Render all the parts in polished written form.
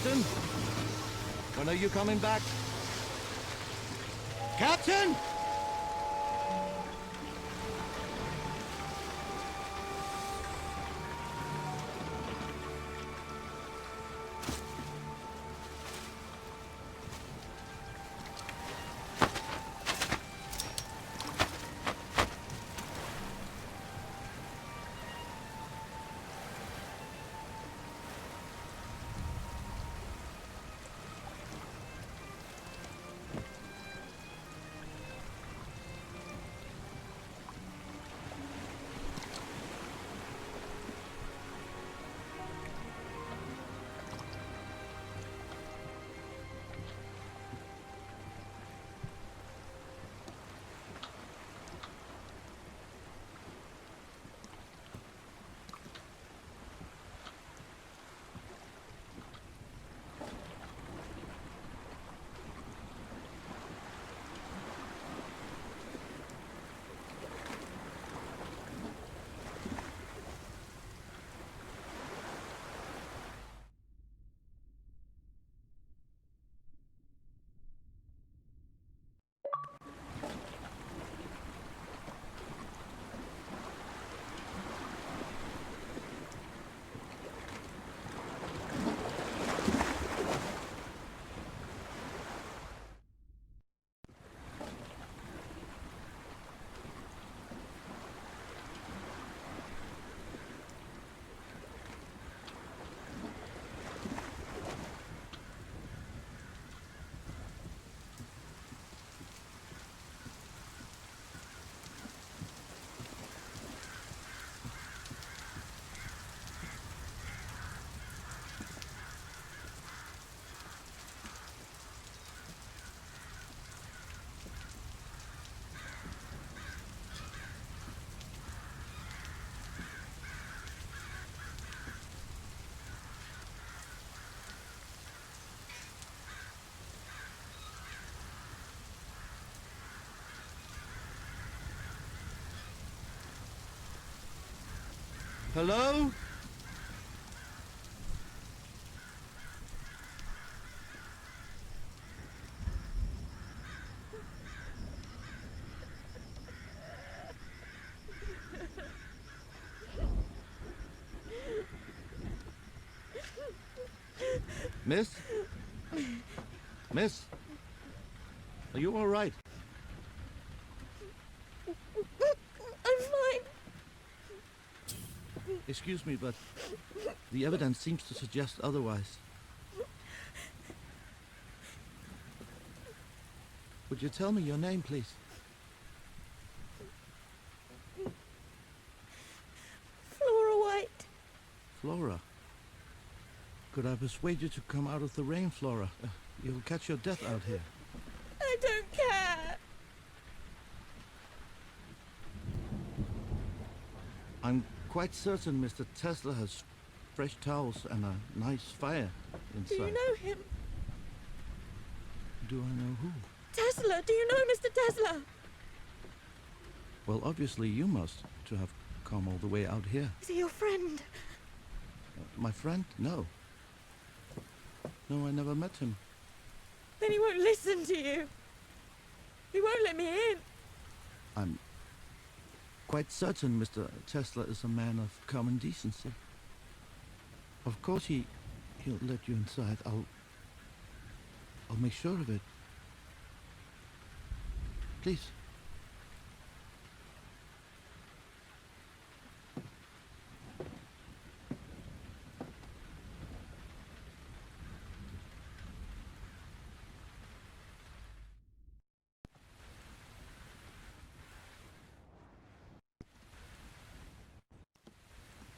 Captain? When are you coming back? Captain! Hello? Miss? Miss? Are you all right? I'm fine. Excuse me, but the evidence seems to suggest otherwise. Would you tell me your name, please? Flora White. Flora. Could I persuade you to come out of the rain, Flora? You'll catch your death out here. I don't care. I'm quite certain Mr. Tesla has fresh towels and a nice fire inside. Do you know him? Do I know who? Tesla. Do you know Mr. Tesla? Well, obviously you must, to have come all the way out here. Is he your friend? My friend? No. No, I never met him. Then he won't listen to you. He won't let me in. I'm quite certain Mr. Tesla is a man of common decency. Of course he'll let you inside. I'll make sure of it. Please.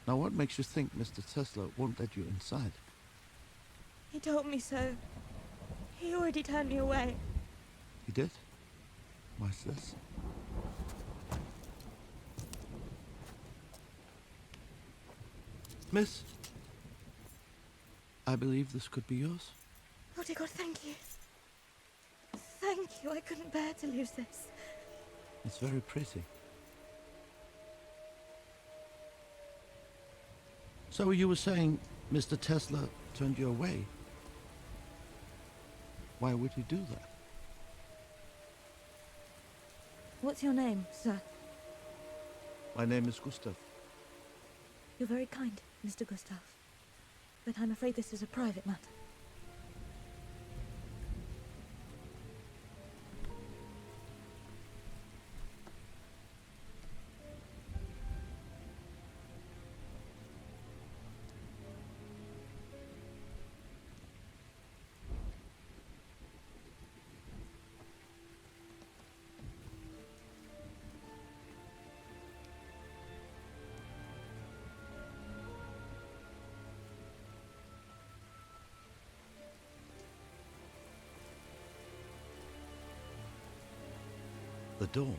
Now, what makes you think Mr. Tesla won't let you inside? He told me so. He already turned me away. He did? Why's this? Miss, I believe this could be yours. Oh, dear God, thank you. Thank you. I couldn't bear to lose this. It's very pretty. So you were saying Mr. Tesla turned you away? Why would he do that? What's your name, sir? My name is Gustav. You're very kind, Mr. Gustav. But I'm afraid this is a private matter. The door.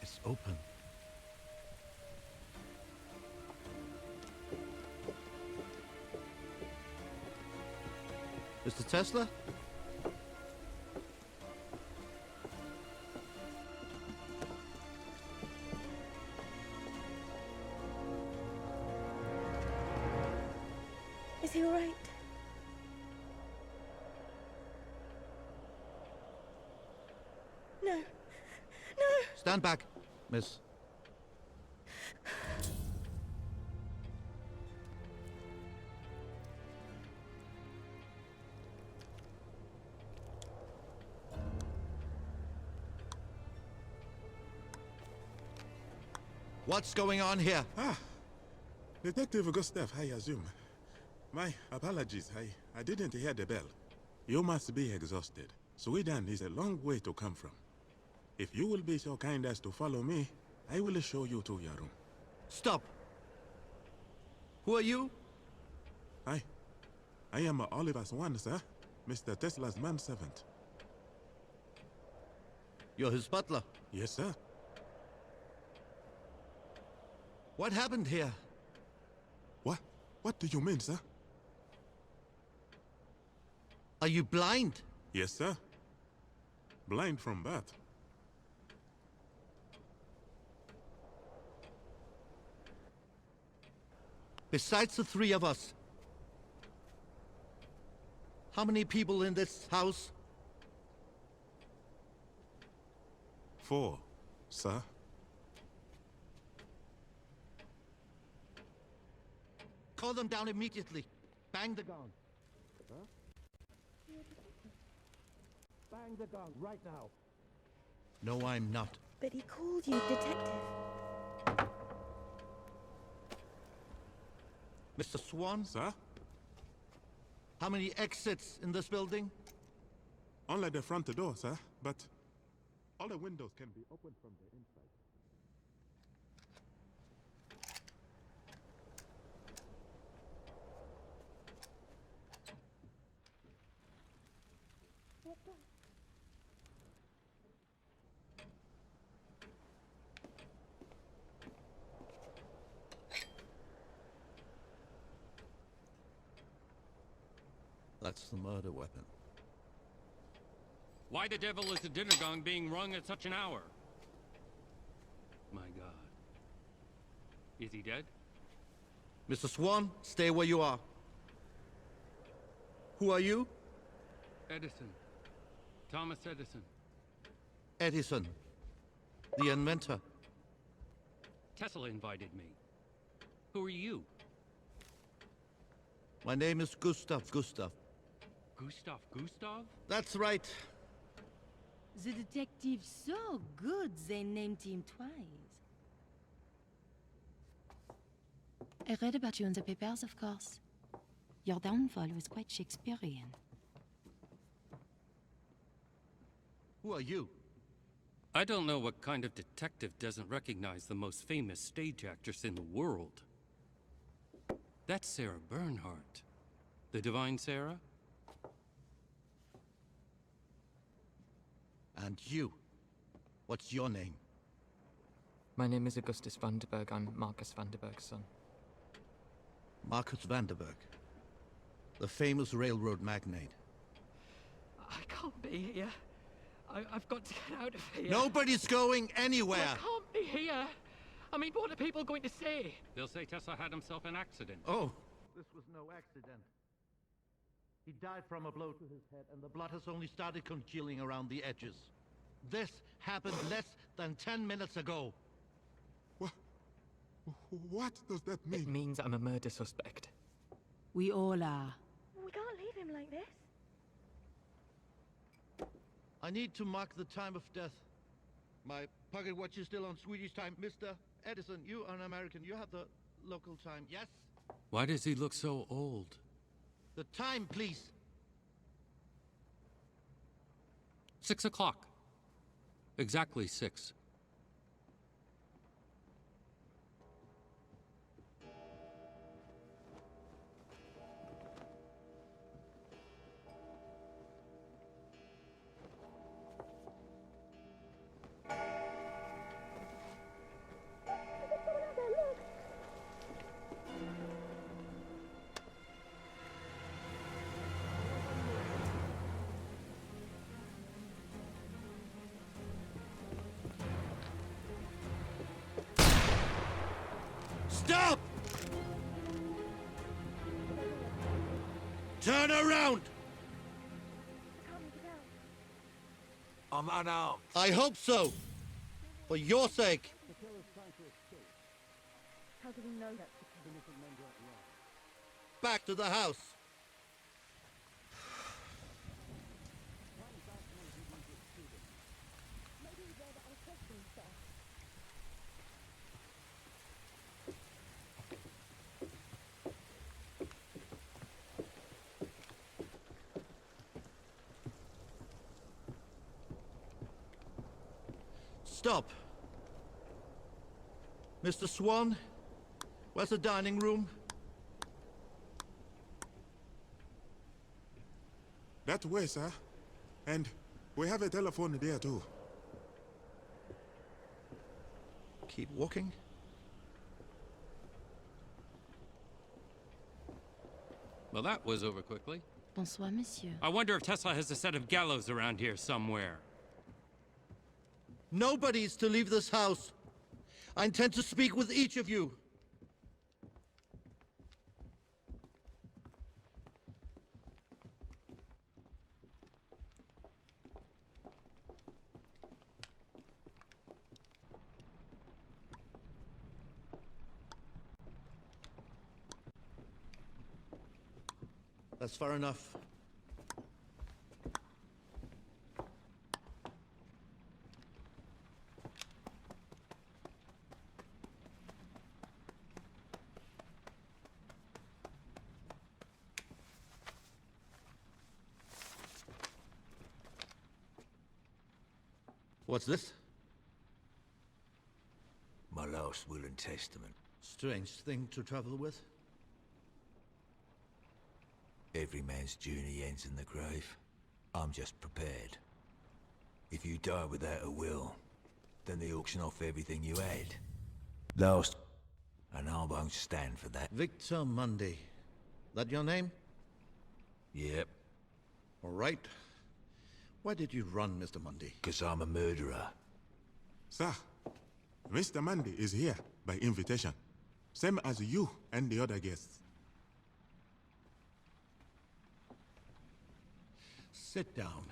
It's open. Mr. Tesla? Is he all right? No. No! Stand back, miss. What's going on here? Detective Gustav, I assume. My apologies, I didn't hear the bell. You must be exhausted. Sweden is a long way to come from. If you will be so kind as to follow me, I will show you to your room. Stop! Who are you? I am Oliver Swan, sir. Mr. Tesla's manservant. You're his butler. Yes, sir. What happened here? What do you mean, sir? Are you blind? Yes, sir. Blind from birth. Besides the three of us, how many people in this house? 4, sir. Call them down immediately. Bang the gong. Huh? Bang the gong right now. No, I'm not. But he called you detective. Mr. Swan? Sir? How many exits in this building? Only the front door, sir. But all the windows can be opened from the inside. That's the murder weapon. Why the devil is the dinner gong being rung at such an hour? My God. Is he dead? Mr. Swan, stay where you are. Who are you? Edison. Thomas Edison. Edison, the inventor. Tesla invited me. Who are you? My name is Gustav. Gustav? That's right. The detective's so good, they named him twice. I read about you in the papers, of course. Your downfall was quite Shakespearean. Who are you? I don't know what kind of detective doesn't recognize the most famous stage actress in the world. That's Sarah Bernhardt. The Divine Sarah? And you? What's your name? My name is Augustus Vanderberg. I'm Marcus Vanderberg's son. Marcus Vanderberg, the famous railroad magnate. I can't be here. I've got to get out of here. Nobody's going anywhere! I can't be here. I mean, what are people going to say? They'll say Tesla had himself an accident. Oh, this was no accident. He died from a blow to his head, and the blood has only started congealing around the edges. This happened less than 10 minutes ago. What does that mean? It means I'm a murder suspect. We all are. We can't leave him like this. I need to mark the time of death. My pocket watch is still on Swedish time. Mr. Edison, you are an American. You have the local time, yes? Why does he look so old? The time, please. 6 o'clock. Exactly 6. Stop! Turn around! I'm unarmed. I hope so. For your sake. How do we know that? Back to the house. Stop. Mr. Swan, where's the dining room? That way, sir. And we have a telephone there too. Keep walking. Well, that was over quickly. Bonsoir, monsieur. I wonder if Tesla has a set of gallows around here somewhere. Nobody is to leave this house. I intend to speak with each of you. That's far enough. What's this? My last will and testament. Strange thing to travel with. Every man's journey ends in the grave. I'm just prepared. If you die without a will, then they auction off everything you had. Last... and I won't stand for that. Victor Mundy. That your name? Yep, All right. Why did you run, Mr. Mundy? 'cause I'm a murderer. Sir, Mr. Mandy is here by invitation. Same as you and the other guests. Sit down.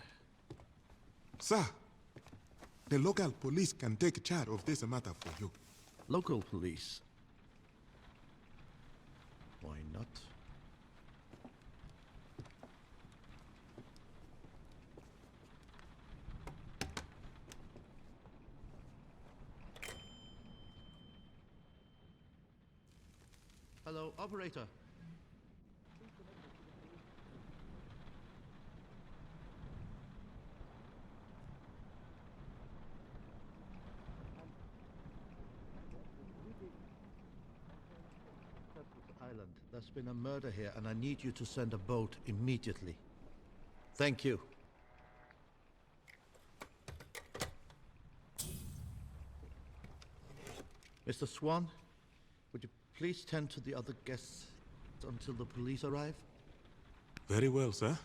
Sir, the local police can take charge of this matter for you. Local police. Why not? Hello, operator. Island. There's been a murder here, and I need you to send a boat immediately. Thank you. Mr. Swan, would you please tend to the other guests until the police arrive? Very well, sir.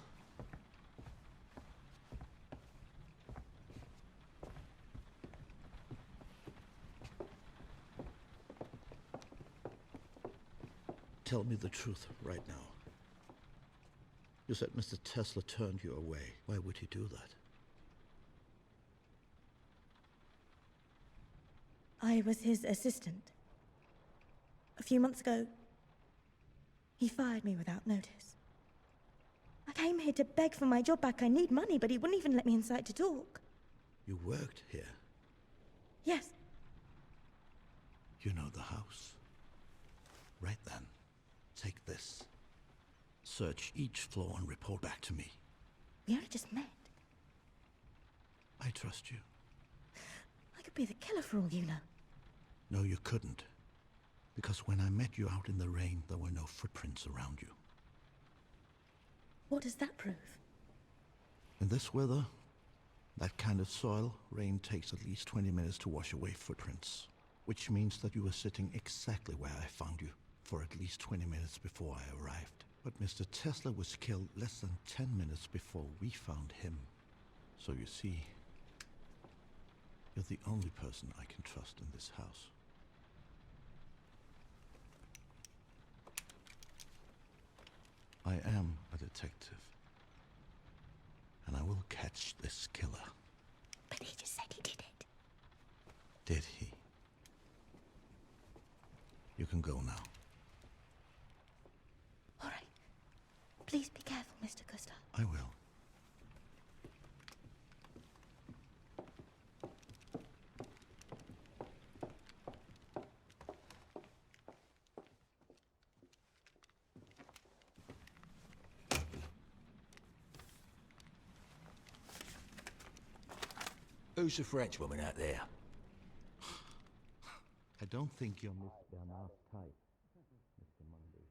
Tell me the truth right now. You said Mr. Tesla turned you away. Why would he do that? I was his assistant. A few months ago, he fired me without notice. I came here to beg for my job back. I need money, but he wouldn't even let me inside to talk. You worked here. Yes. You know the house. Right then, take this. Search each floor and report back to me. We only just met. I trust you. I could be the killer for all you know. No, you couldn't. Because when I met you out in the rain, there were no footprints around you. What does that prove? In this weather, that kind of soil, rain takes at least 20 minutes to wash away footprints. Which means that you were sitting exactly where I found you for at least 20 minutes before I arrived. But Mr. Tesla was killed less than 10 minutes before we found him. So you see, you're the only person I can trust in this house. I am a detective. And I will catch this killer. But he just said he did it. Did he? You can go now. All right. Please be careful, Mr. Gustav. I will. Who's the French woman out there? I don't think you're Miss Bernard's type, Mr. Mundy.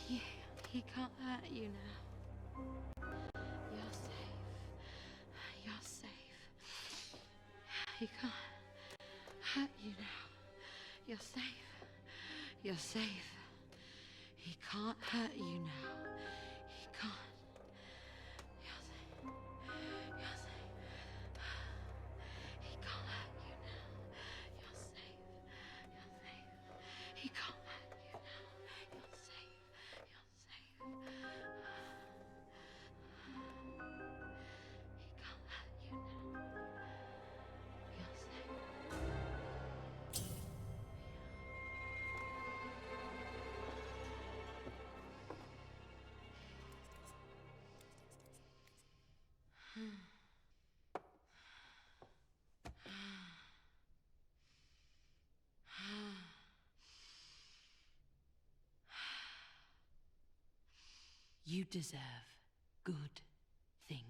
He, he can't hurt you now. You're safe. You're safe. He can't hurt you now. You're safe. You're safe. He can't hurt you now. He can't. You're safe. You're safe. He can't hurt you now. You're safe. You're safe. He can't hurt you now. You're safe. You're safe. He can't hurt you now. You're safe. You deserve good things.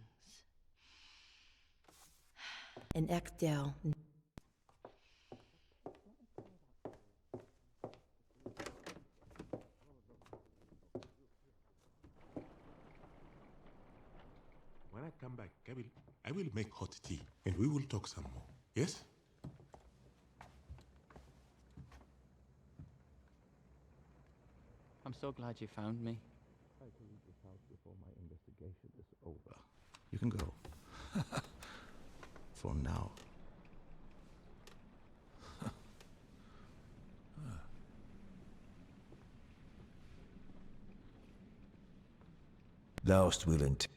An acteur. When I come back, I will make hot tea, and we will talk some more. Yes? I'm so glad you found me. Try to leave this house before my investigation is over. You can go. For now. Last will and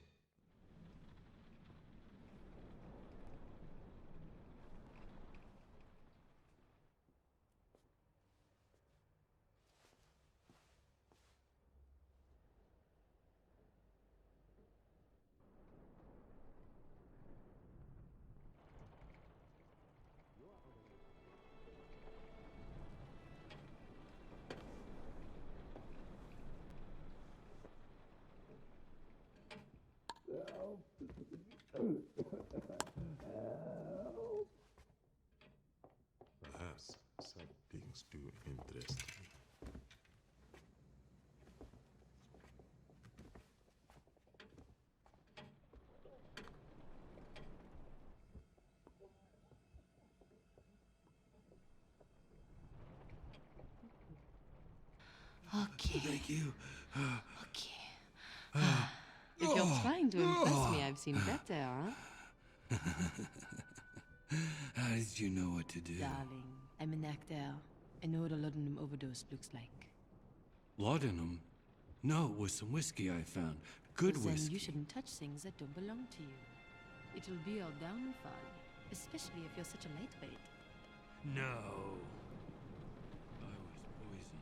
Okay. Thank you. Okay. If you're trying to impress me, I've seen better, huh? How did you know what to do? Darling, I'm an actor. I know what a laudanum overdose looks like. Laudanum? No, it was some whiskey I found. Good Well, then whiskey. you shouldn't touch things that don't belong to you. It'll be your downfall, especially if you're such a lightweight. No. I was poisoned.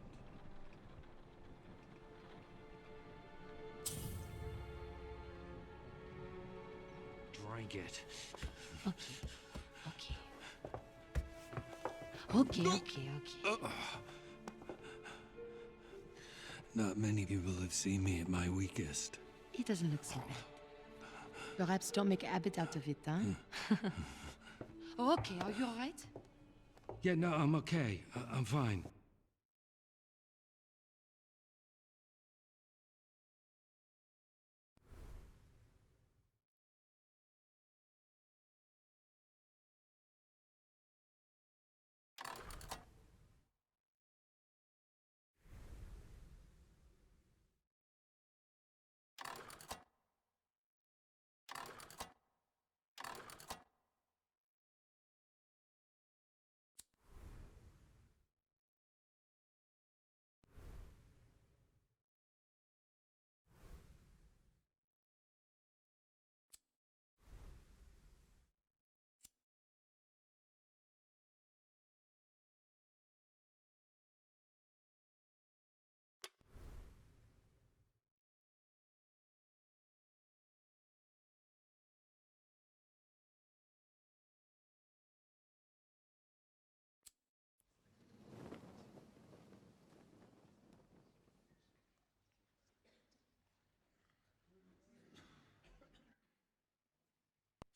Drink it. Okay. Not many people have seen me at my weakest. It doesn't look so bad. Perhaps don't make a habit out of it, huh? Oh, okay, are you alright? Yeah, no, I'm okay. I'm fine.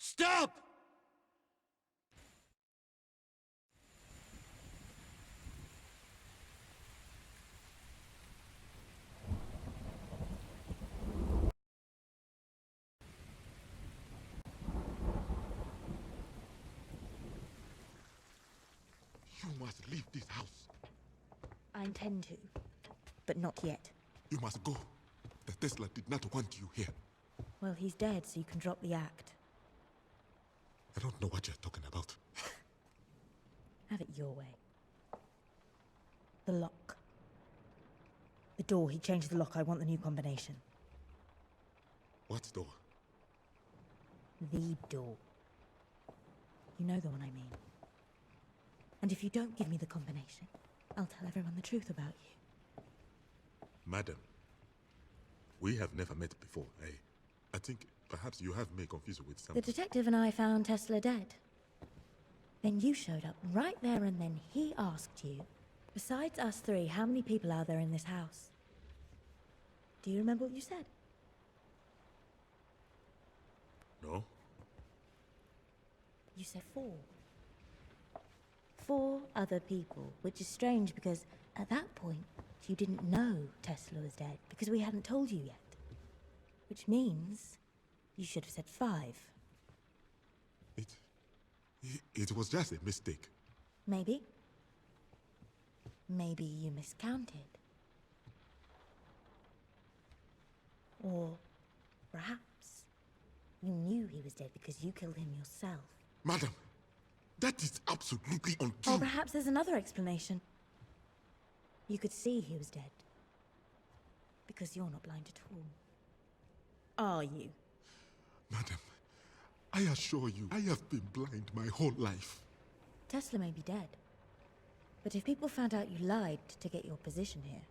Stop! You must leave this house. I intend to, but not yet. You must go. The Tesla did not want you here. Well, he's dead, so you can drop the act. I don't know what you're talking about. Have it your way. The lock. The door. He changed the lock. I want the new combination. What door? The door. You know the one I mean. And if you don't give me the combination, I'll tell everyone the truth about you. Madam, we have never met before, eh? I think perhaps you have me confused with The someone. detective and I found Tesla dead. Then you showed up right there and then he asked you, besides us three, how many people are there in this house? Do you remember what you said? No? You said 4. 4 other people, which is strange because at that point you didn't know Tesla was dead because we hadn't told you yet. Which means you should have said 5. It was just a mistake. Maybe. Maybe you miscounted. Or perhaps you knew he was dead because you killed him yourself. Madam, that is absolutely Or untrue. perhaps there's another explanation. You could see he was dead. Because you're not blind at all. Are you? Madam, I assure you, I have been blind my whole life. Tesla may be dead. But if people found out you lied to get your position here,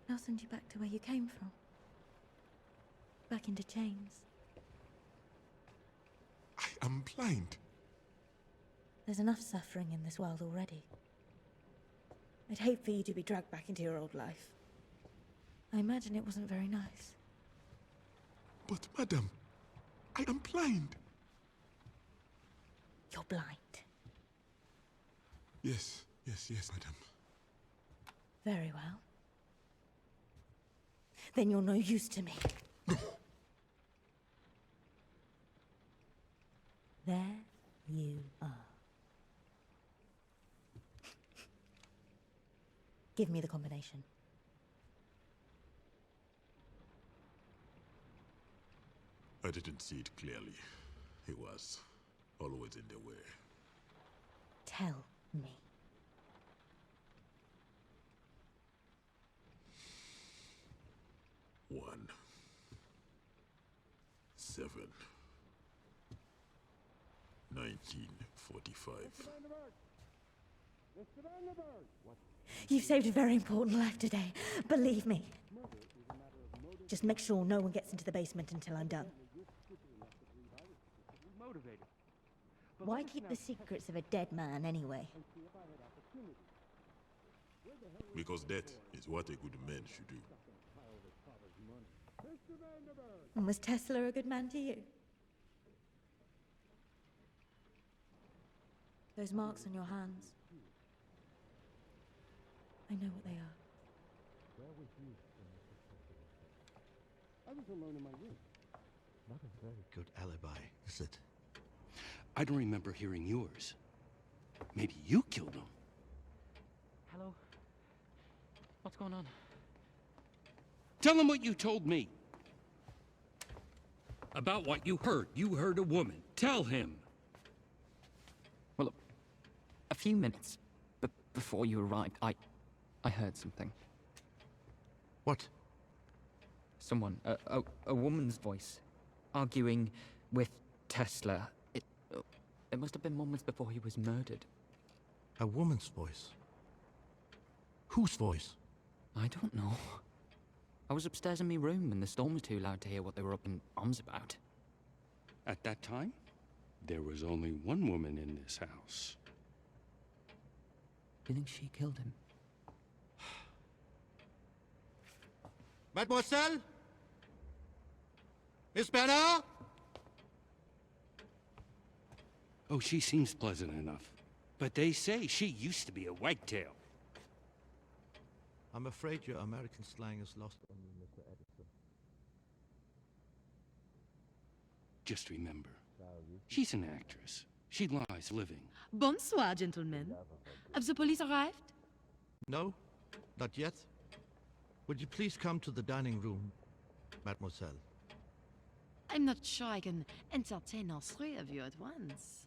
they'll send you back to where you came from. Back into chains. I am blind. There's enough suffering in this world already. I'd hate for you to be dragged back into your old life. I imagine it wasn't very nice. But madam, I am blind. You're blind. Yes, madam. Very well. Then you're no use to me. No. There you are. Give me the combination. I didn't see it clearly. He was always in the way. Tell me. One. 7. 1945. You've saved a very important life today. Believe me. Just make sure no one gets into the basement until I'm done. Why keep the secrets of a dead man anyway? Because that is what a good man should do. And was Tesla a good man to you? Those marks on your hands. I know what they are. I was alone in my room. Not a very good alibi, is it? I don't remember hearing yours. Maybe you killed him. Hello? What's going on? Tell him what you told me. About what you heard. You heard a woman. Tell him. Well, a few minutes before you arrived, I heard something. What? Someone, a woman's voice, arguing with Tesla. It must have been moments before he was murdered. A woman's voice? Whose voice? I don't know. I was upstairs in my room and the storm was too loud to hear what they were up in arms about. At that time, there was only one woman in this house. You think she killed him? Mademoiselle? Miss Bernard? Oh, she seems pleasant enough. But they say she used to be a whitetail. I'm afraid your American slang is lost on me, Mr. Edison. Just remember, she's an actress. She lies living. Bonsoir, gentlemen. Have the police arrived? No, not yet. Would you please come to the dining room, mademoiselle? I'm not sure I can entertain all three of you at once.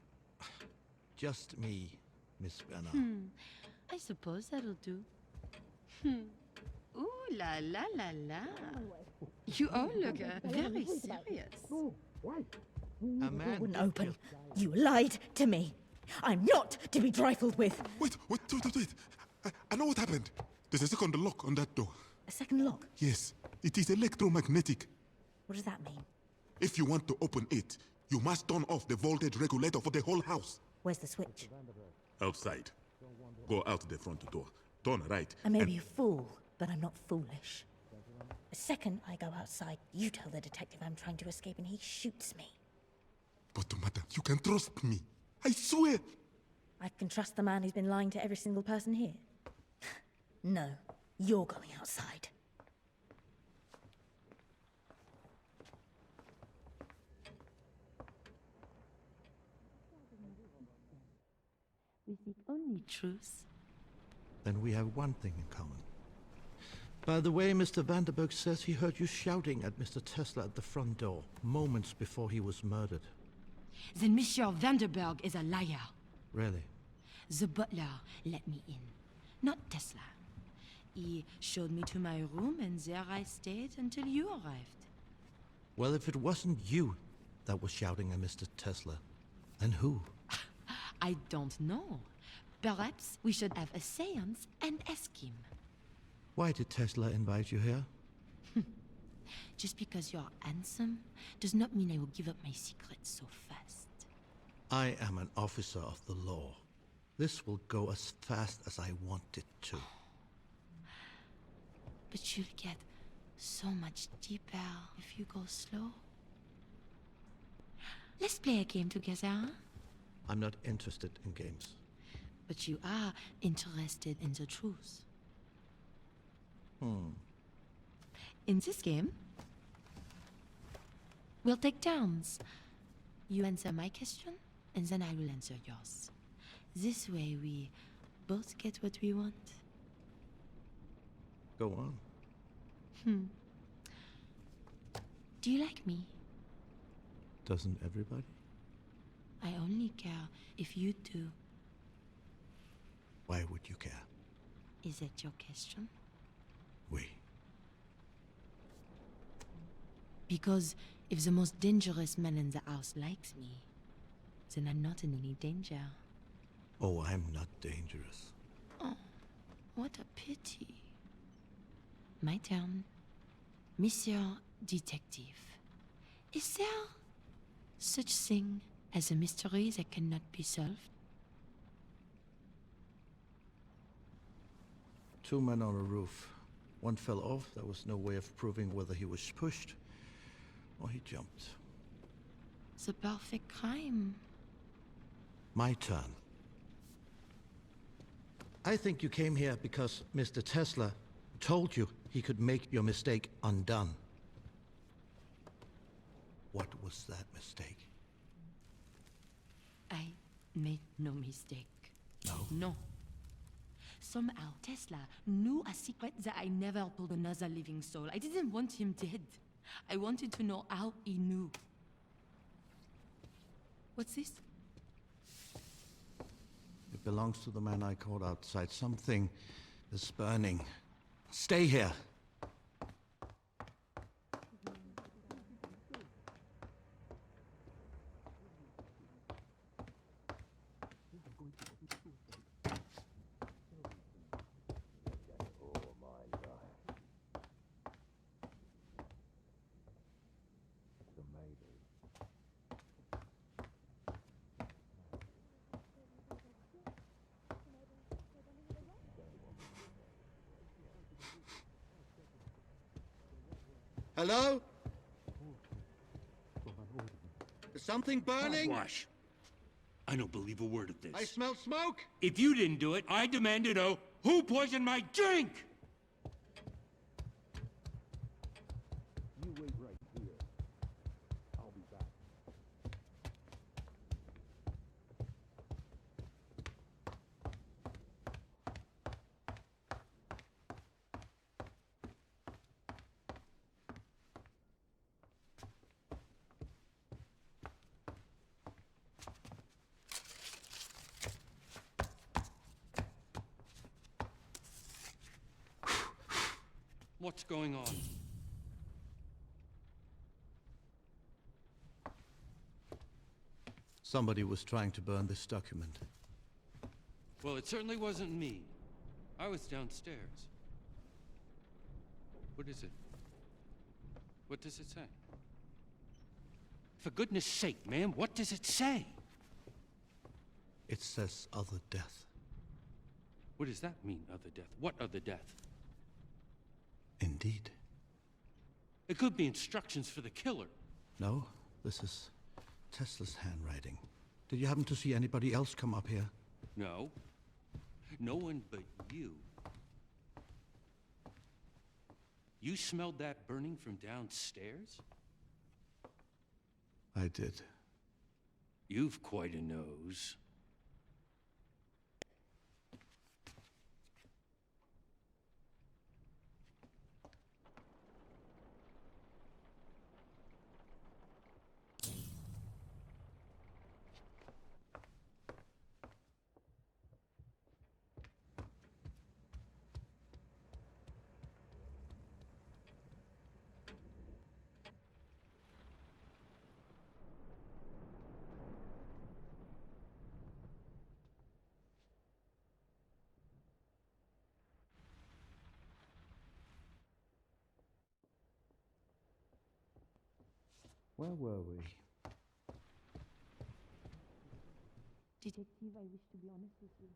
Just me, Miss Bernard. I suppose that'll do. Ooh la la la la. You all look very serious. A man Wouldn't open. You lied to me. I'm not to be trifled with. Wait. I know what happened. There's a second lock on that door. A second lock? Yes, it is electromagnetic. What does that mean? If you want to open it, you must turn off the voltage regulator for the whole house. Where's the switch? Outside. Go out the front door. Turn right. I may be a fool, but I'm not foolish. The second I go outside, you tell the detective I'm trying to escape and he shoots me. But, madam, you can trust me. I swear. I can trust the man who's been lying to every single person here? No, you're going outside. We seek only truth. Then we have one thing in common. By the way, Mr. Vanderberg says he heard you shouting at Mr. Tesla at the front door, moments before he was murdered. Then Monsieur Vanderberg is a liar. Really? The butler let me in, not Tesla. He showed me to my room and there I stayed until you arrived. Well, if it wasn't you that was shouting at Mr. Tesla, then who? I don't know. Perhaps we should have a séance and ask him. Why did Tesla invite you here? Just because you're handsome does not mean I will give up my secrets so fast. I am an officer of the law. This will go as fast as I want it to. But you'll get so much deeper if you go slow. Let's play a game together, huh? I'm not interested in games. But you are interested in the truth. In this game, we'll take turns. You answer my question, and then I will answer yours. This way we both get what we want. Go on. Do you like me? Doesn't everybody? I only care if you do. Why would you care? Is that your question? We. Because if the most dangerous man in the house likes me, then I'm not in any danger. Oh, I'm not dangerous. Oh, what a pity. My turn. Monsieur Detective, is there such thing as a mystery that cannot be solved? 2 men on a roof. One fell off. There was no way of proving whether he was pushed or he jumped. The perfect crime. My turn. I think you came here because Mr. Tesla told you he could make your mistake undone. What was that mistake? I made no mistake. No? No. Somehow, Tesla knew a secret that I never told another living soul. I didn't want him dead. I wanted to know how he knew. What's this? It belongs to the man I caught outside. Something is burning. Stay here. Hello? Is something burning? Wash. I don't believe a word of this. I smell smoke. If you didn't do it, I demand to know who poisoned my drink! You wait right here. I'll be back. What's going on? Somebody was trying to burn this document. Well, it certainly wasn't me. I was downstairs. What is it? What does it say? For goodness sake, man, what does it say? It says other death. What does that mean, other death? What other death? Indeed. It could be instructions for the killer. No, this is Tesla's handwriting. Did you happen to see anybody else come up here? No. No one but you. You smelled that burning from downstairs? I did. You've quite a nose. Where were we? Detective, I wish to be honest with you.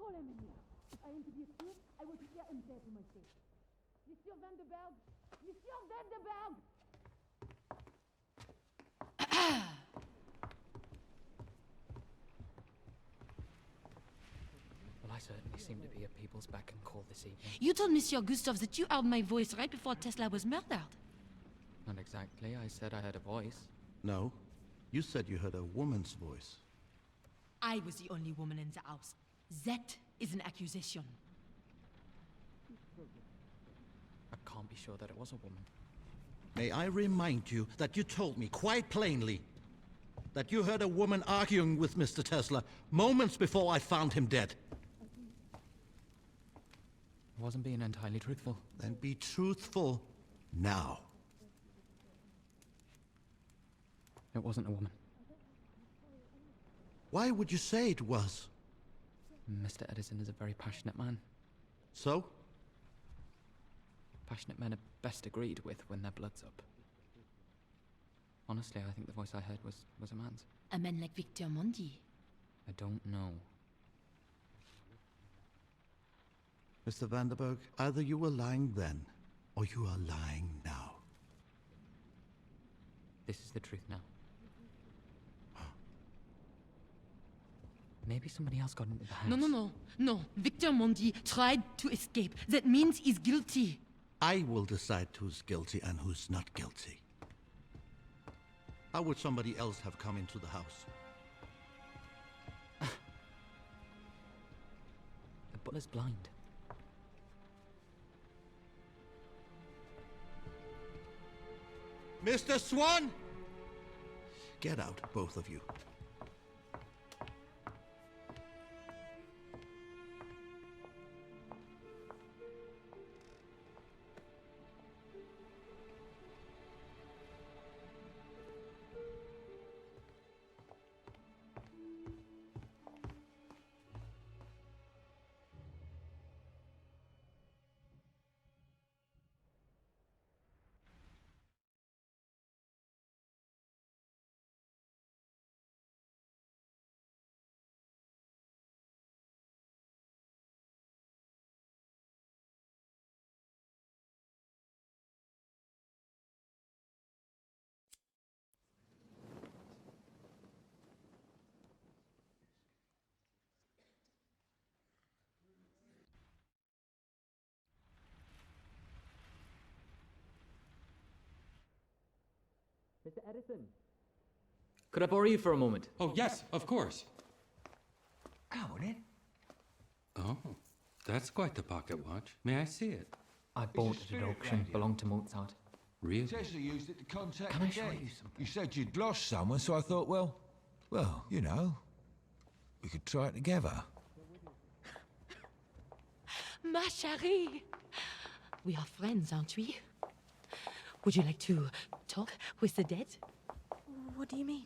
Call him in here. If I interview here, I will declare him dead to my face. Monsieur Vanderberg! Monsieur Vanderberg! seem to be at people's beck and call this evening. You told Monsieur Gustav that you heard my voice right before Tesla was murdered. Not exactly. I said I heard a voice. No, you said you heard a woman's voice. I was the only woman in the house. That is an accusation. I can't be sure that it was a woman. May I remind you that you told me quite plainly that you heard a woman arguing with Mr. Tesla moments before I found him dead. I wasn't being entirely truthful. Then be truthful now. It wasn't a woman. Why would you say it was? Mr. Edison is a very passionate man. So? Passionate men are best agreed with when their blood's up. Honestly, I think the voice I heard was a man's. A man like Victor Mondi. I don't know. Mr. Vanderberg, either you were lying then, or you are lying now. This is the truth now. Maybe somebody else got into the house. No. Victor Mondi tried to escape. That means he's guilty. I will decide who's guilty and who's not guilty. How would somebody else have come into the house? The butler's blind. Mr. Swan! Get out, both of you. Mr. Edison, could I borrow you for a moment? Oh, yes, of course. Go on in. Oh, that's quite the pocket watch. May I see it? I bought it at auction. Belonged to Mozart. Really? Tesla used it to contact Can the I show dead. you something? You said you'd lost someone, so I thought, well, you know, we could try it together. Ma chérie. We are friends, aren't we? Would you like to talk with the dead? What do you mean?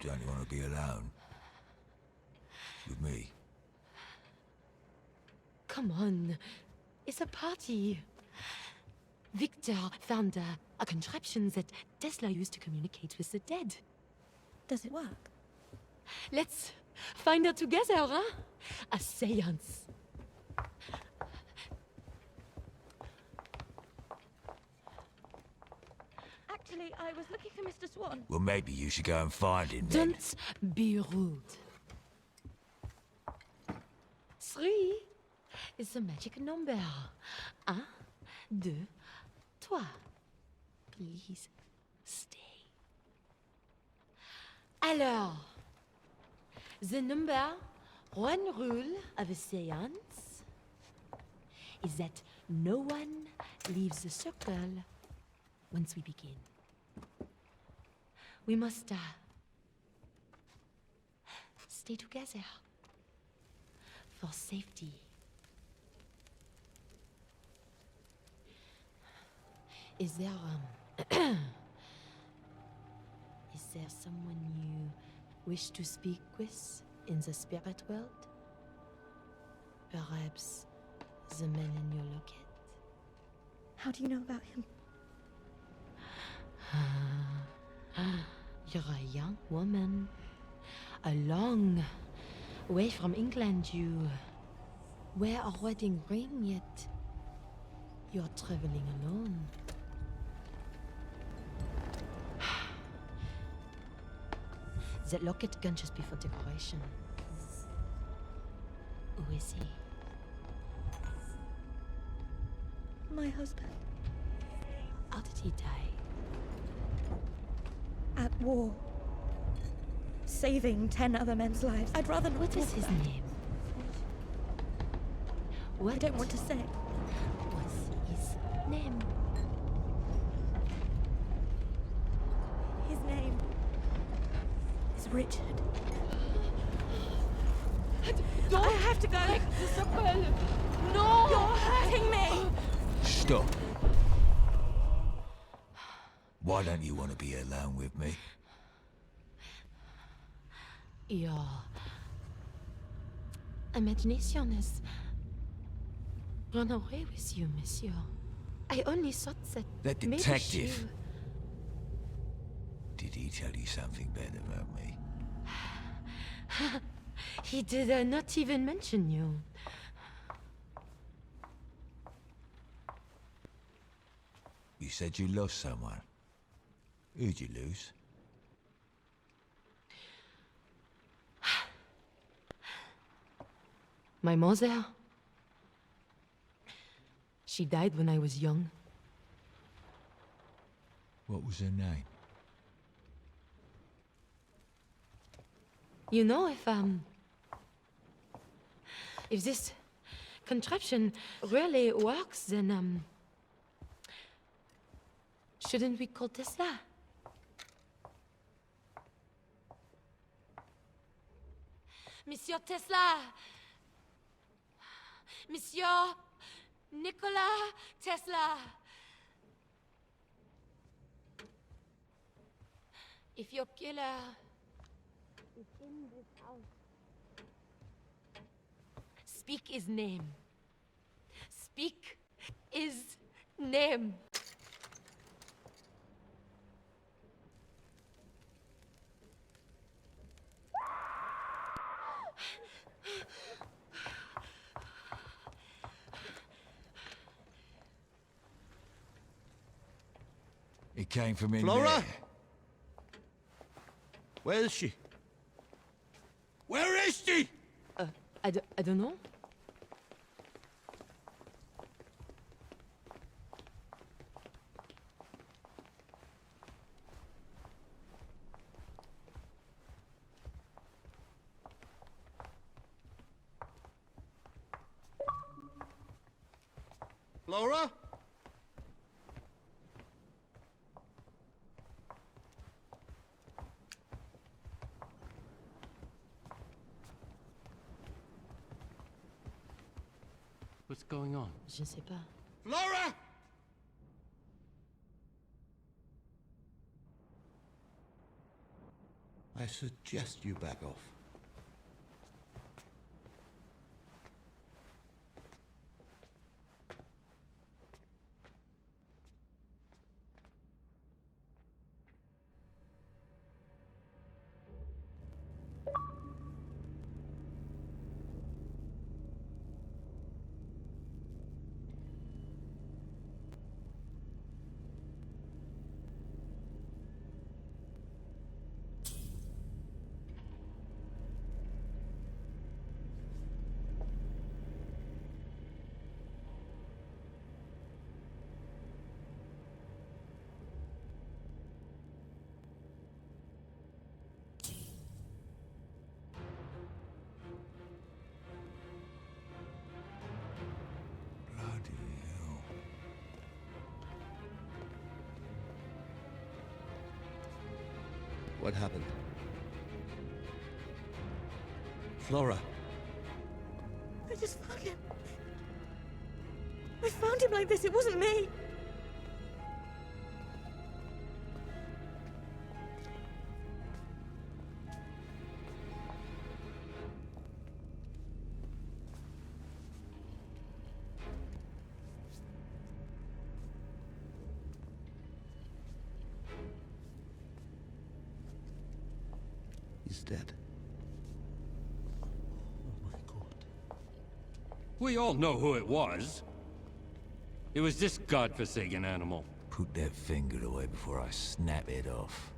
Don't you want to be alone? With me? Come on. It's a party. Victor found a contraption that Tesla used to communicate with the dead. Does it work? Let's find out together, huh? A seance. Actually, I was looking for Mr. Swan. Well, maybe you should go and find him then. Don't be rude. 3 is a magic number. 1, 2, 3. Please stay. Alors, the number 1 rule of a seance is that no one leaves the circle once we begin. We must stay together for safety. Is there someone you wish to speak with in the spirit world? Perhaps the man in your locket? How do you know about him? You're a young woman. A long way from England. You wear a wedding ring, yet you're traveling alone. That locket can just be for decoration. Who is he? My husband. How did he die? At war. Saving 10 other men's lives. I'd rather not What is talk his about it. name? What I don't want to say. was his name? His name is Richard. Don't I have to go. break Isabel. No! You're hurting me. Stop. Why don't you want to be alone with me? Your imagination has run away with you, monsieur. I only thought that That maybe detective. Did he tell you something bad about me? He did not even mention you. You said you lost someone. Who'd you lose? My mother. She died when I was young. What was her name? You know, if this contraption really works, then, shouldn't we call Tesla? Monsieur Tesla! Monsieur Nikola Tesla! If your killer is in this house, speak his name. Speak his name. It came from in Flora? there. Where is she? Where is she? I don't know. Flora? What's going on? Je ne sais pas. Flora! I suggest you back off. Bloody hell. What happened? Flora. I just found him. I found him like this. It wasn't me. He's dead. Oh my God. We all know who it was. It was this godforsaken animal. Put that finger away before I snap it off.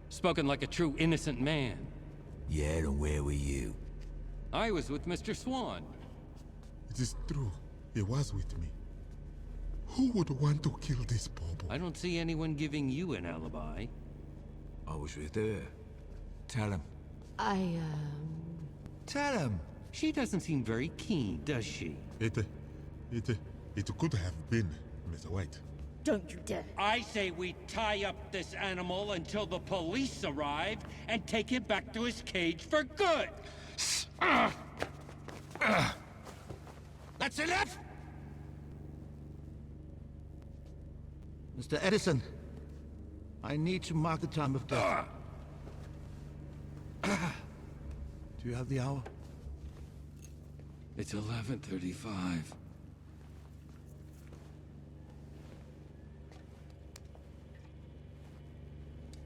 Spoken like a true innocent man. Yeah, and where were you? I was with Mr. Swan. It is true. He was with me. Who would want to kill this bobo? I don't see anyone giving you an alibi. I was with her. Tell him. Tell him. She doesn't seem very keen, does she? It could have been Mr. White. Don't you dare. I say we tie up this animal until the police arrive and take him back to his cage for good. That's enough? Mr. Edison, I need to mark the time of death. Do you have the hour? It's 11:35.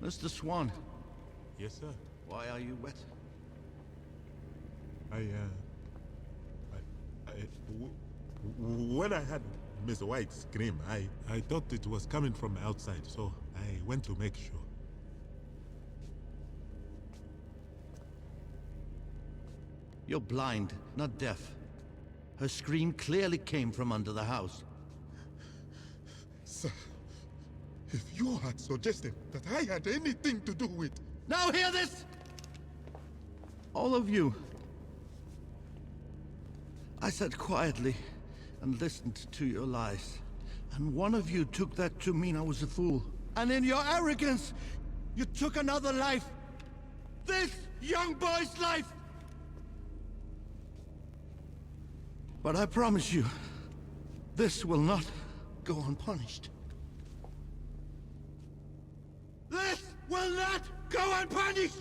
Mr. Swan, Yes, sir. why are you wet? When I had Mr. White scream, I thought it was coming from outside, so I went to make sure. You're blind, not deaf. Her scream clearly came from under the house. Sir, if you had suggested that I had anything to do with... Now hear this! All of you. I sat quietly and listened to your lies. And one of you took that to mean I was a fool. And in your arrogance, you took another life. This young boy's life! But I promise you, this will not go unpunished. This will not go unpunished!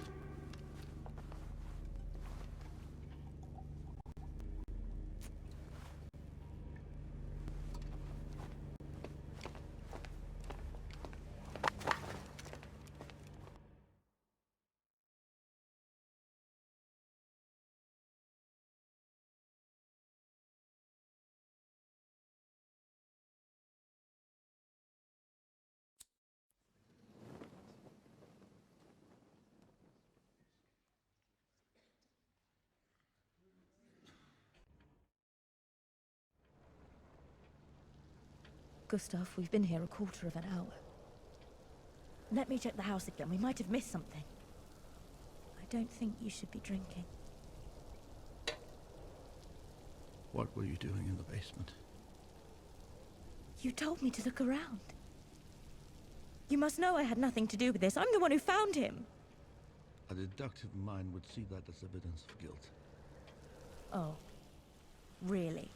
Gustav, we've been here a quarter of an hour. Let me check the house again. We might have missed something. I don't think you should be drinking. What were you doing in the basement? You told me to look around. You must know I had nothing to do with this. I'm the one who found him. A deductive mind would see that as evidence of guilt. Oh. Really?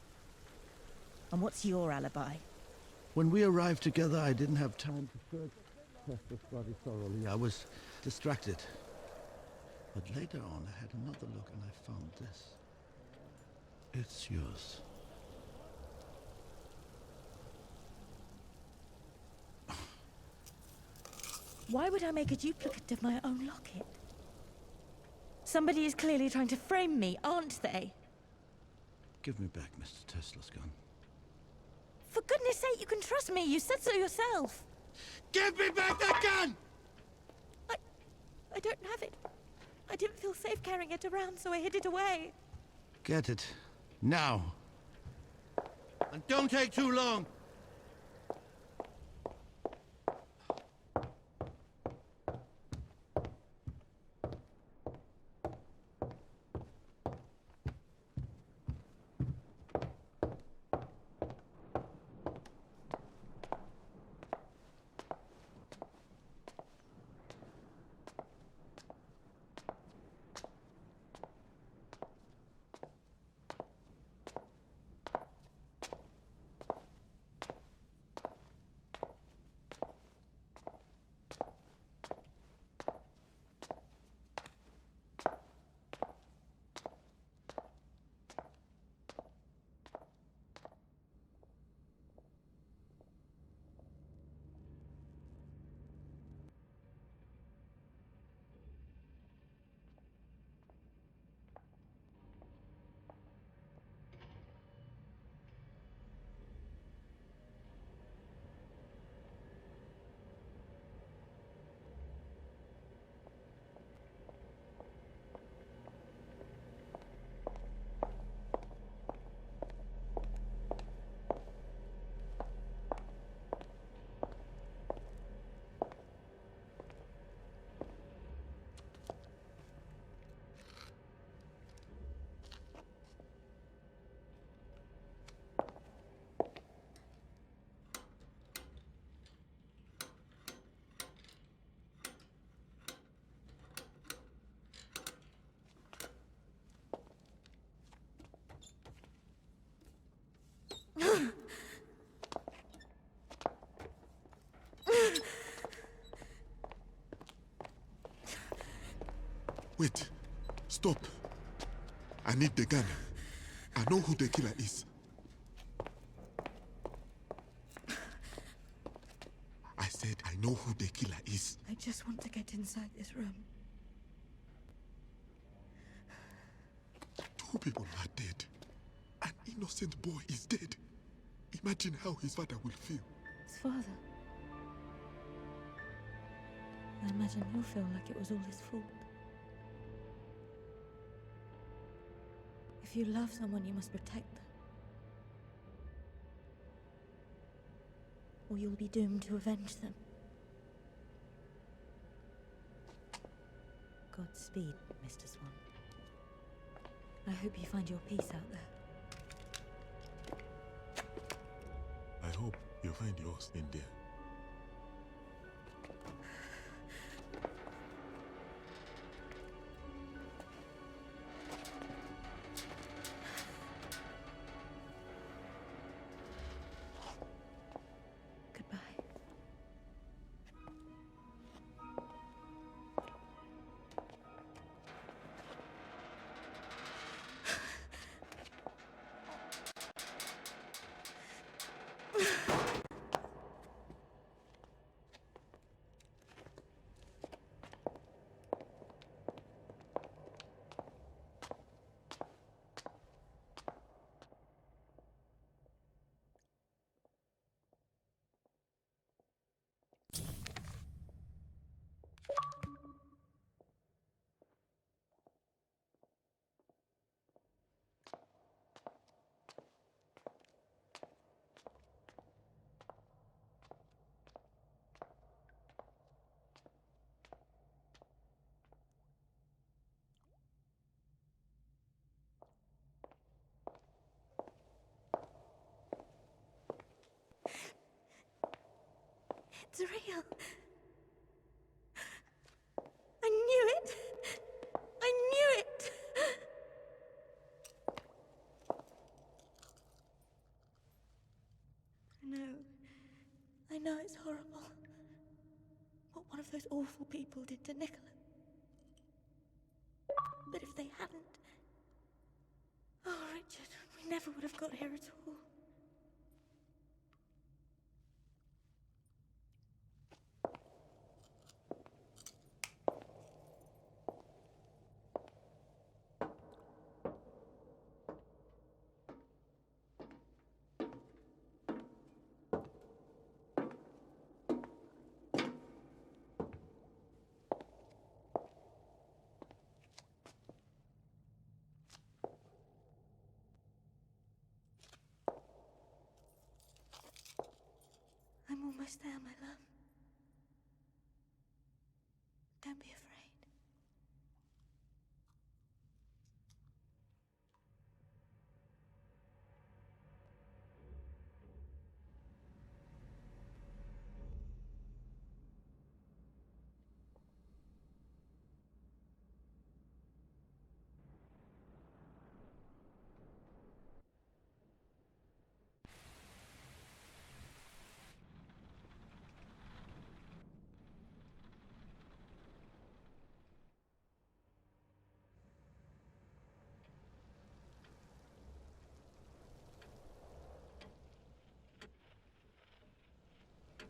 And what's your alibi? When we arrived together, I didn't have time to search Tesla's body thoroughly. I was distracted. But later on, I had another look and I found this. It's yours. Why would I make a duplicate of my own locket? Somebody is clearly trying to frame me, aren't they? Give me back Mr. Tesla's gun. For goodness sake, you can trust me. You said so yourself. Give me back that gun! I don't have it. I didn't feel safe carrying it around, so I hid it away. Get it. Now. And don't take too long. Wait. Stop. I need the gun. I know who the killer is. I said I know who the killer is. I just want to get inside this room. 2 people are dead. An innocent boy is dead. Imagine how his father will feel. His father? I imagine he'll feel like it was all his fault. If you love someone, you must protect them. Or you'll be doomed to avenge them. Godspeed, Mr. Swan. I hope you find your peace out there. I hope you find yours in there. Goodbye. It's real. I knew it. I knew it. I know it's horrible. What one of those awful people did to Nicholas. But if they hadn't... Oh, Richard, we never would have got here at all. I'm almost there, my love. Don't be afraid.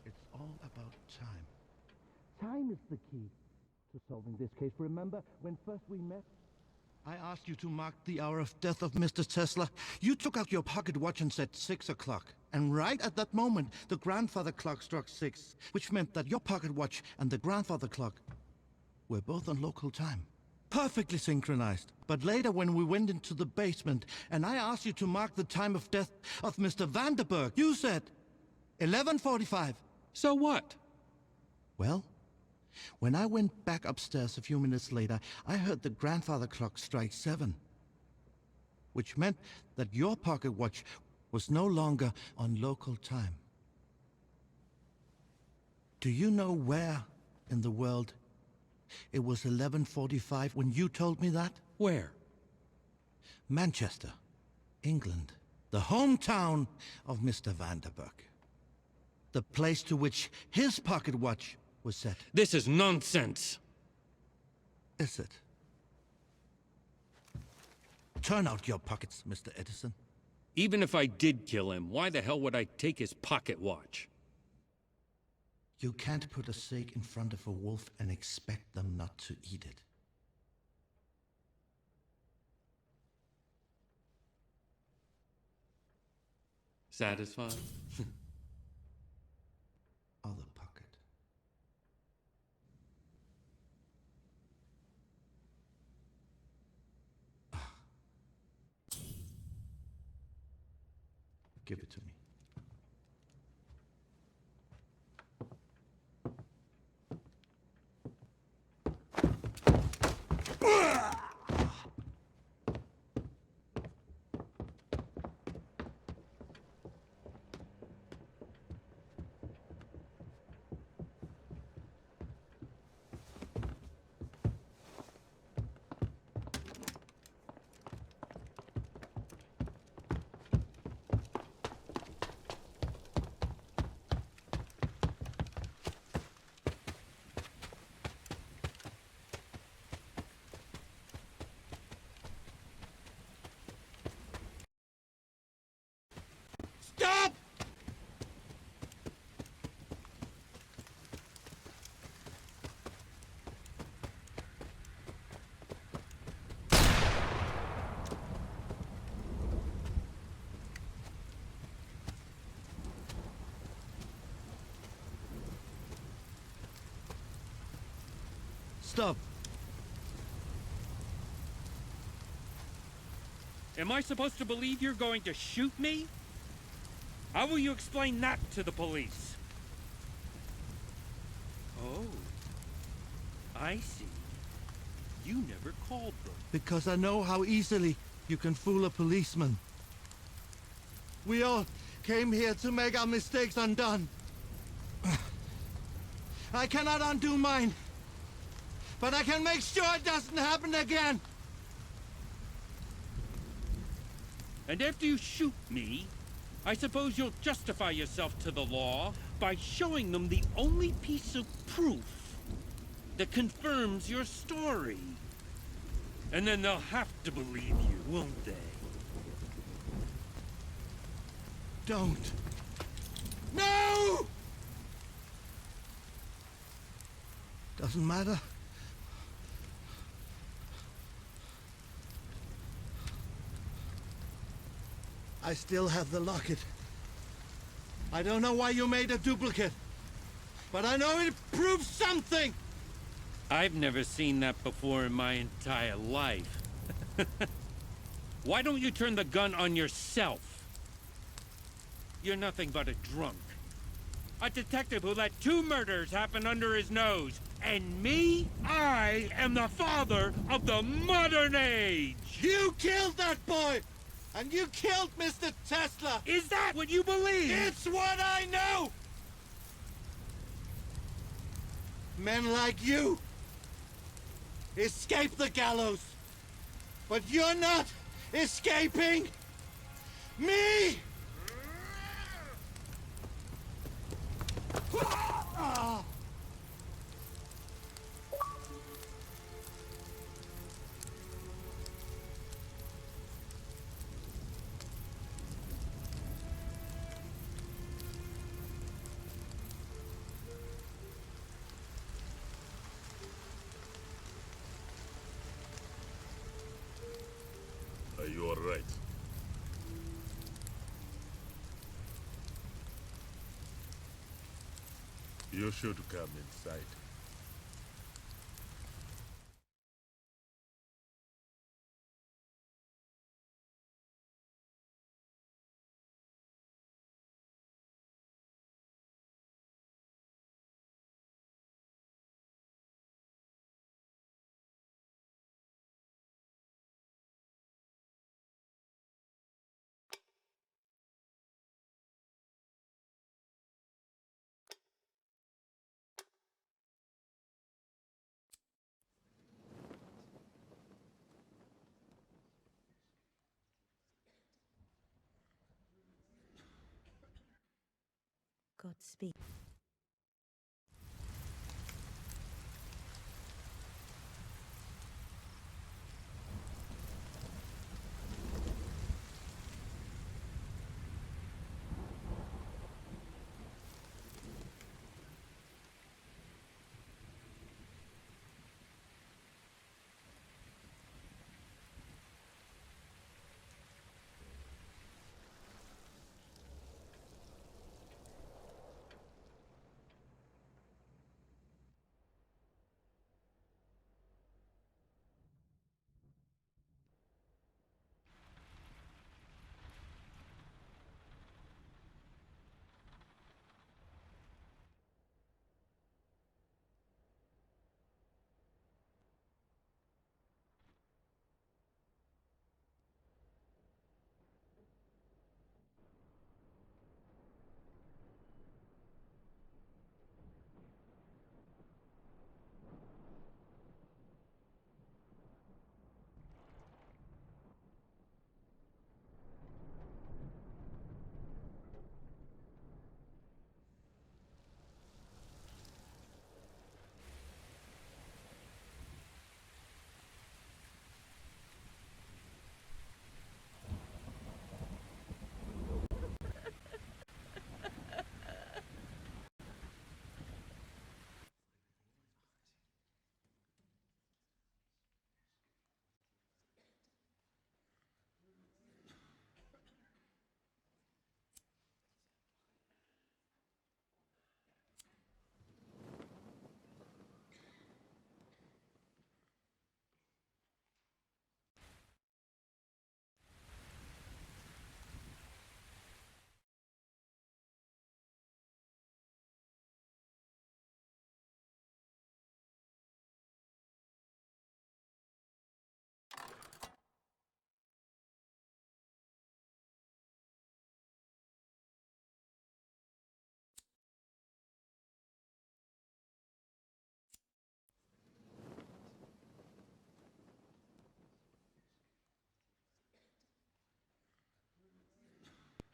It's all about time. Time is the key to solving this case. Remember when first we met? I asked you to mark the hour of death of Mr. Tesla. You took out your pocket watch and said 6 o'clock. And right at that moment, the grandfather clock struck 6, which meant that your pocket watch and the grandfather clock were both on local time. Perfectly synchronized. But later when we went into the basement and I asked you to mark the time of death of Mr. Vanderberg, you said 11:45. So what? Well, when I went back upstairs a few minutes later, I heard the grandfather clock strike 7. Which meant that your pocket watch was no longer on local time. Do you know where in the world it was 11:45 when you told me that? Where? Manchester, England. The hometown of Mr. Vanderberg. The place to which his pocket watch was set. This is nonsense. Is it? turn out your pockets, Mr. Edison. Even if I did kill him, why the hell would I take his pocket watch? You can't put a steak in front of a wolf and expect them not to eat it. Satisfied? Other pocket. Give it to me. Stop! Stop! Am I supposed to believe you're going to shoot me? How will you explain that to the police? Oh. I see. You never called them. Because I know how easily you can fool a policeman. We all came here to make our mistakes undone. I cannot undo mine, but I can make sure it doesn't happen again. And after you shoot me, I suppose you'll justify yourself to the law by showing them the only piece of proof that confirms your story. And then they'll have to believe you, won't they? Don't. No! Doesn't matter. I still have the locket. I don't know why you made a duplicate, but I know it proves something! I've never seen that before in my entire life. Why don't you turn the gun on yourself? You're nothing but a drunk. A detective who let 2 murders happen under his nose. And me? I am the father of the modern age! You killed that boy! And you killed Mr. Tesla! Is that what you believe? It's what I know! Men like you escape the gallows, but you're not escaping me! Are you all right? You should come inside. Godspeed.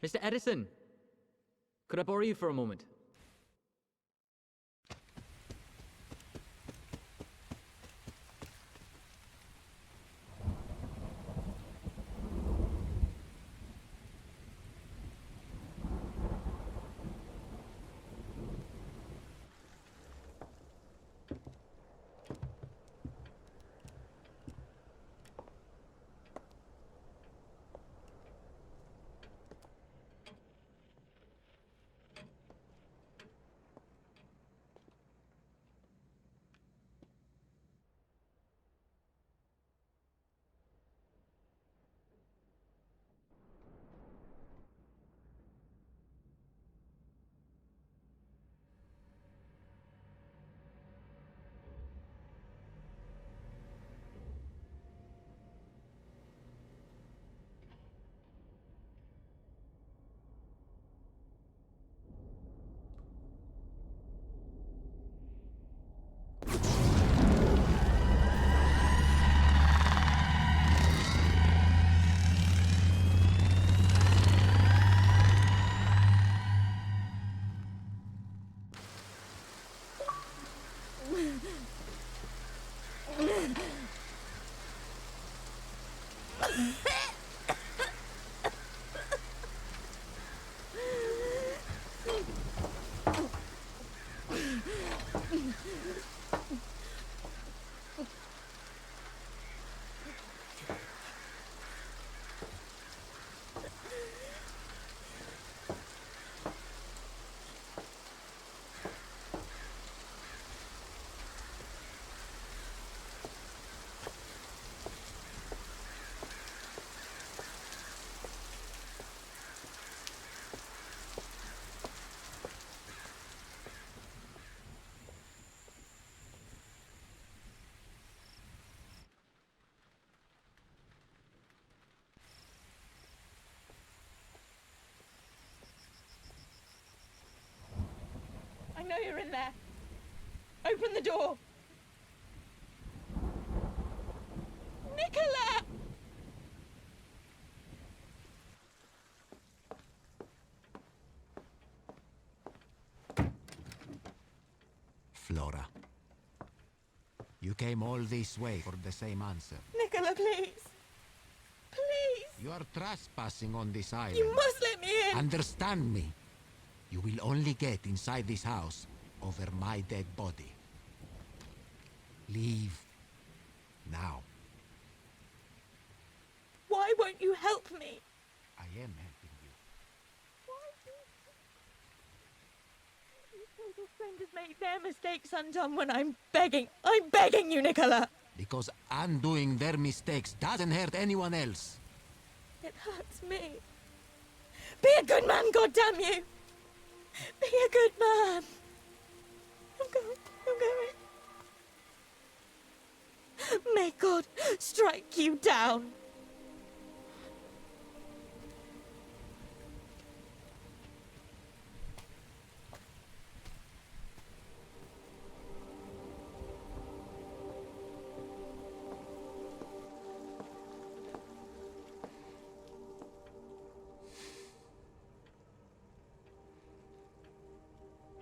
Mr. Edison, could I borrow you for a moment? I know you're in there. Open the door. Nicola! Flora. You came all this way for the same answer. Nicola, please. Please. You are trespassing on this island. You must let me in. Understand me. You will only get inside this house over my dead body. Leave. Now. Why won't you help me? I am helping you. Why do these total strangers make their mistakes undone when I'm begging? I'm begging you, Nicola. Because undoing their mistakes doesn't hurt anyone else. It hurts me. Be a good man, goddamn you. Be a good man. I'm going. May God strike you down.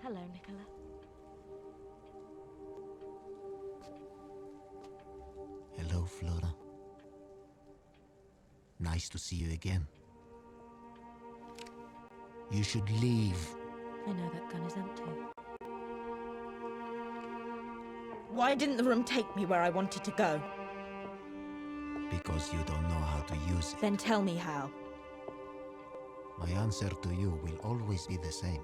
Hello, Nicola. Hello, Flora. Nice to see you again. You should leave. I know that gun is empty. Why didn't the room take me where I wanted to go? Because you don't know how to use it. Then tell me how. My answer to you will always be the same.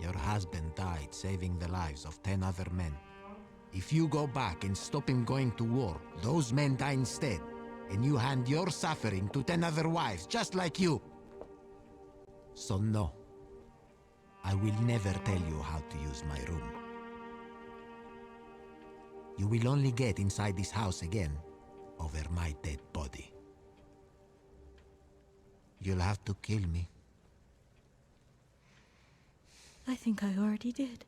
Your husband died saving the lives of 10 other men. If you go back and stop him going to war, those men die instead, and you hand your suffering to 10 other wives, just like you. So no, I will never tell you how to use my room. You will only get inside this house again over my dead body. You'll have to kill me. I think I already did.